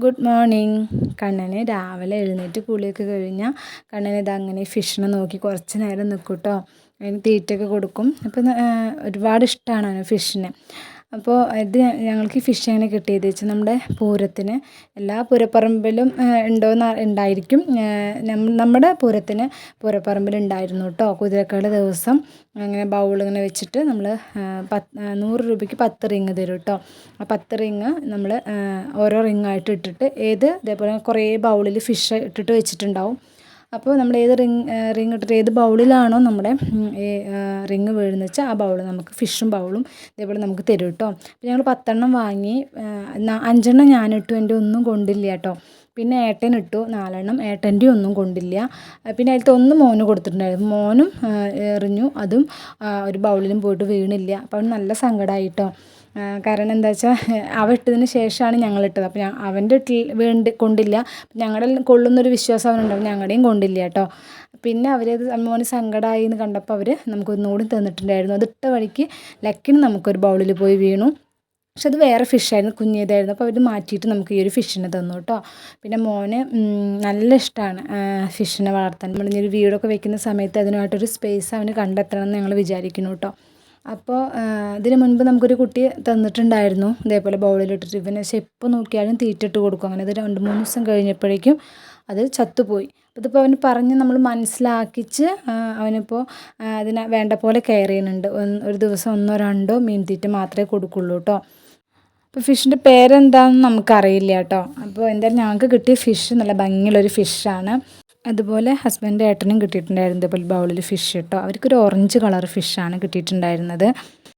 Good morning. കണ്ണന് രാവിലെ എഴുന്നേറ്റ് കുളിയൊക്കെ കഴിഞ്ഞാൽ കണ്ണന് ഇതങ്ങനെ ഫിഷിനെ നോക്കി കുറച്ച് നേരം നിൽക്കും കേട്ടോ. അതിന് തീറ്റയൊക്കെ കൊടുക്കും. അപ്പോൾ ഒരുപാട് ഇഷ്ടമാണ് അവന് ഫിഷിനെ. അപ്പോൾ ഇത് ഞങ്ങൾക്ക് ഫിഷ് എങ്ങനെ കിട്ടിയത് വെച്ചാൽ നമ്മുടെ പൂരത്തിന് എല്ലാ പൂരപ്പറമ്പിലും ഉണ്ടായിരിക്കും. നമ്മുടെ പൂരപ്പറമ്പിലുണ്ടായിരുന്നു കേട്ടോ. കുതിരക്കളി ദിവസം അങ്ങനെ ബൗളിങ്ങനെ വെച്ചിട്ട് നമ്മൾ 100 രൂപയ്ക്ക് 10 റിങ് തരും കേട്ടോ. ആ 10 റിങ് നമ്മൾ ഓരോ റിങ്ങായിട്ട് ഇട്ടിട്ട് ഇതേപോലെ കുറേ ബൗളിൽ ഫിഷ് ഇട്ടിട്ട് വെച്ചിട്ടുണ്ടാവും. അപ്പോൾ നമ്മൾ ഏത് റിങ് ഇട്ടിട്ട് ഏത് ബൗളിലാണോ നമ്മുടെ റിങ് വീഴുന്നത് വെച്ചാൽ ആ ബൗൾ നമുക്ക് ഫിഷും ബൗളും ഇതേപോലെ നമുക്ക് തരും കേട്ടോ. അപ്പോൾ ഞങ്ങൾ 10 എണ്ണം വാങ്ങി. 5 എണ്ണം ഞാനിട്ടു, എൻ്റെ ഒന്നും കൊണ്ടില്ല കേട്ടോ. പിന്നെ ഏട്ടൻ ഇട്ടു 4 എണ്ണം, ഏട്ടൻ്റെ ഒന്നും കൊണ്ടില്ല. പിന്നെ അതിലത്തെ ഒന്ന് മോന് കൊടുത്തിട്ടുണ്ടായിരുന്നു. മോനും എറിഞ്ഞു, അതും ഒരു ബൗളിലും പോയിട്ട് വീണില്ല. അപ്പോൾ അവന് നല്ല സങ്കടമായി കേട്ടോ. കാരണം എന്താ വെച്ചാൽ അവ ഇട്ടതിന് ശേഷമാണ് ഞങ്ങൾ ഇട്ടത്. അപ്പോൾ അവൻ്റെ കൊണ്ടില്ല. ഞങ്ങളുടെ കൊള്ളുന്നൊരു വിശ്വാസം അവനുണ്ടാവും, ഞങ്ങളുടെയും കൊണ്ടില്ല കേട്ടോ. പിന്നെ അവരത് മോന് സങ്കടമായി എന്ന് കണ്ടപ്പോൾ അവർ നമുക്കൊന്നുകൂടി തന്നിട്ടുണ്ടായിരുന്നു. അത് ഇട്ട വഴിക്ക് ലക്കിന് നമുക്കൊരു ബൗളിൽ പോയി വീണു. പക്ഷെ അത് വേറെ ഫിഷായിരുന്നു, കുഞ്ഞിതായിരുന്നു. അപ്പോൾ അവർ മാറ്റിയിട്ട് നമുക്ക് ഈ ഒരു ഫിഷിനെ തന്നു കേട്ടോ. പിന്നെ മോന് നല്ല ഇഷ്ടമാണ് ഫിഷിനെ വളർത്താൻ. നമ്മളിങ്ങനെ വീടൊക്കെ വെക്കുന്ന സമയത്ത് അതിനായിട്ടൊരു സ്പേസ് അവന് കണ്ടെത്തണം എന്ന് ഞങ്ങൾ വിചാരിക്കുന്നു കേട്ടോ. അപ്പോൾ ഇതിന് മുൻപ് നമുക്കൊരു കുട്ടി തന്നിട്ടുണ്ടായിരുന്നു ഇതേപോലെ ബൗളിലിട്ടിട്ട്. ഇവന് പക്ഷേ എപ്പോൾ നോക്കിയാലും തീറ്റ ഇട്ട് കൊടുക്കും. അങ്ങനെ അത് 2-3 ദിവസം കഴിഞ്ഞപ്പോഴേക്കും അത് ചത്തുപോയി. അതിപ്പോൾ അവന് പറഞ്ഞ് നമ്മൾ മനസ്സിലാക്കിച്ച് അവനിപ്പോൾ അതിനെ വേണ്ട പോലെ കെയർ ചെയ്യുന്നുണ്ട്. ഒരു ദിവസം 1-2 മീൻ തീറ്റ മാത്രമേ കൊടുക്കുള്ളൂ കേട്ടോ. അപ്പോൾ ഫിഷിൻ്റെ പേരെന്താണെന്ന് നമുക്കറിയില്ല കേട്ടോ. അപ്പോൾ എന്തായാലും ഞങ്ങൾക്ക് കിട്ടിയ ഫിഷ് നല്ല ഭംഗിയുള്ളൊരു ഫിഷാണ്. അതുപോലെ ഹസ്ബൻഡ് ഏട്ടനും കിട്ടിയിട്ടുണ്ടായിരുന്നു ഇതേപോലെ ബൗളിൽ ഫിഷ് കേട്ടോ. അവർക്കൊരു ഓറഞ്ച് കളർ ഫിഷാണ് കിട്ടിയിട്ടുണ്ടായിരുന്നത്.